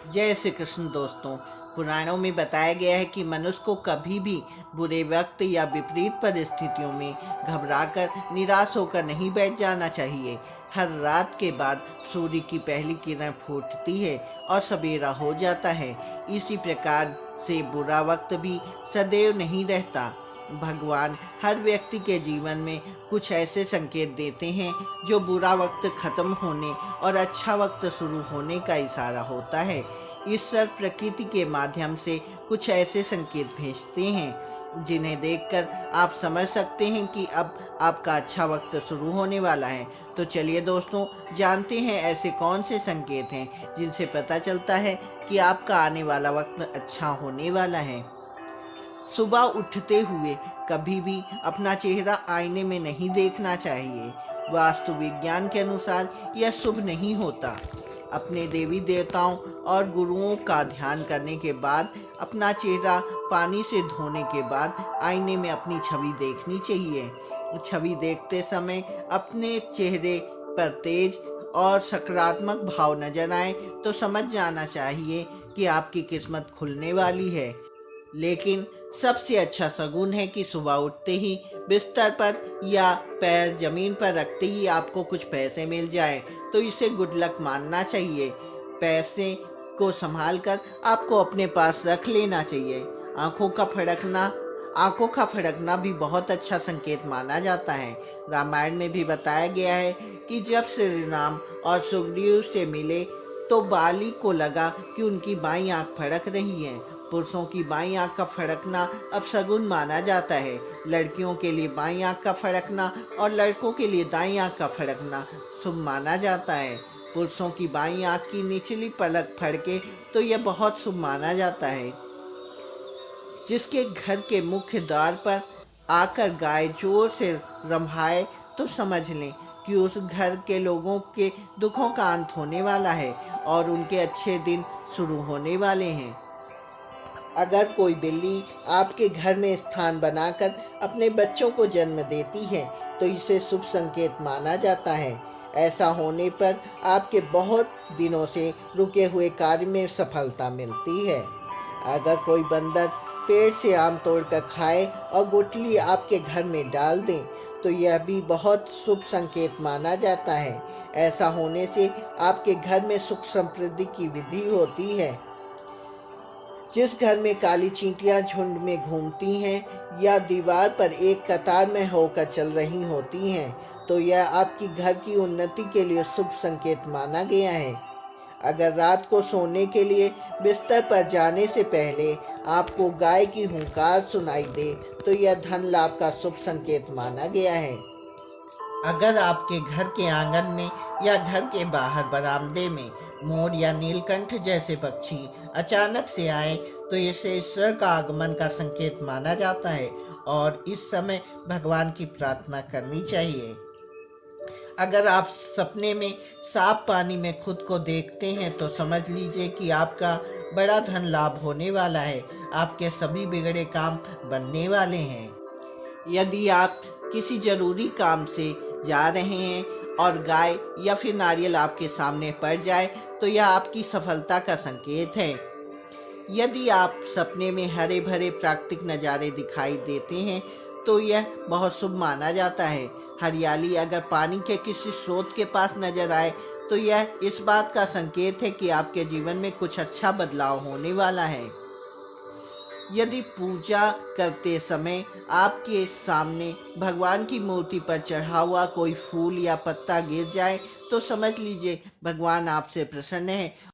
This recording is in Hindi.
जय श्री कृष्ण दोस्तों। पुराणों में बताया गया है कि मनुष्य को कभी भी बुरे वक्त या विपरीत परिस्थितियों में घबराकर निराश होकर नहीं बैठ जाना चाहिए। हर रात के बाद सूर्य की पहली किरण फूटती है और सवेरा हो जाता है। इसी प्रकार से बुरा वक्त भी सदैव नहीं रहता। भगवान हर व्यक्ति के जीवन में कुछ ऐसे संकेत देते हैं जो बुरा वक्त खत्म होने और अच्छा वक्त शुरू होने का इशारा होता है। ईश्वर प्रकृति के माध्यम से कुछ ऐसे संकेत भेजते हैं जिन्हें देखकर आप समझ सकते हैं कि अब आपका अच्छा वक्त शुरू होने वाला है। तो चलिए दोस्तों, जानते हैं ऐसे कौन से संकेत हैं जिनसे पता चलता है कि आपका आने वाला वक्त अच्छा होने वाला है। सुबह उठते हुए कभी भी अपना चेहरा आईने में नहीं देखना चाहिए। वास्तु विज्ञान के अनुसार यह शुभ नहीं होता। अपने देवी देवताओं और गुरुओं का ध्यान करने के बाद अपना चेहरा पानी से धोने के बाद आईने में अपनी छवि देखनी चाहिए। छवि देखते समय अपने चेहरे पर तेज और सकारात्मक भाव नजर आए तो समझ जाना चाहिए कि आपकी किस्मत खुलने वाली है। लेकिन सबसे अच्छा शगुन है कि सुबह उठते ही बिस्तर पर या पैर जमीन पर रखते ही आपको कुछ पैसे मिल जाए तो इसे गुड लक मानना चाहिए। पैसे को संभाल कर आपको अपने पास रख लेना चाहिए। आंखों का फड़कना आंखों का फड़कना भी बहुत अच्छा संकेत माना जाता है। रामायण में भी बताया गया है कि जब श्री राम और सुग्रीव से मिले तो बाली को लगा कि उनकी बाईं आंख फड़क रही है। पुरुषों की बाईं आंख का फड़कना अपशगुन माना जाता है। लड़कियों के लिए बाईं आंख का फड़कना और लड़कों के लिए दाईं आंख का फड़कना शुभ माना जाता है। पुरुषों की बाईं आंख की निचली पलक फड़के तो यह बहुत शुभ माना जाता है। जिसके घर के मुख्य द्वार पर आकर गाय जोर से रंभाए तो समझ लें कि उस घर के लोगों के दुखों का अंत होने वाला है और उनके अच्छे दिन शुरू होने वाले हैं। अगर कोई बिल्ली आपके घर में स्थान बनाकर अपने बच्चों को जन्म देती है तो इसे शुभ संकेत माना जाता है। ऐसा होने पर आपके बहुत दिनों से रुके हुए कार्य में सफलता मिलती है। अगर कोई बंदर पेड़ से आम तोड़कर खाए और गुठली आपके घर में डाल दे तो यह भी बहुत शुभ संकेत माना जाता है। ऐसा होने से आपके घर में सुख समृद्धि की वृद्धि होती है। जिस घर में काली चींटियां झुंड में घूमती हैं या दीवार पर एक कतार में होकर चल रही होती हैं तो यह आपकी घर की उन्नति के लिए शुभ संकेत माना गया है। अगर रात को सोने के लिए बिस्तर पर जाने से पहले आपको गाय की हुंकार सुनाई दे तो यह धन लाभ का शुभ संकेत माना गया है। अगर आपके घर के आंगन में या घर के बाहर बरामदे में मोर या नीलकंठ जैसे पक्षी अचानक से आए तो इसे ईश्वर का आगमन का संकेत माना जाता है और इस समय भगवान की प्रार्थना करनी चाहिए। अगर आप सपने में साफ पानी में खुद को देखते हैं तो समझ लीजिए कि आपका बड़ा धन लाभ होने वाला है। आपके सभी बिगड़े काम बनने वाले हैं। यदि आप किसी जरूरी काम से जा रहे हैं और गाय या फिर नारियल आपके सामने पड़ जाए तो यह आपकी सफलता का संकेत है। यदि आप सपने में हरे भरे प्राकृतिक नज़ारे दिखाई देते हैं तो यह बहुत शुभ माना जाता है। हरियाली अगर पानी के किसी स्रोत के पास नजर आए तो यह इस बात का संकेत है कि आपके जीवन में कुछ अच्छा बदलाव होने वाला है। यदि पूजा करते समय आपके सामने भगवान की मूर्ति पर चढ़ा हुआ कोई फूल या पत्ता गिर जाए तो समझ लीजिए भगवान आपसे प्रसन्न है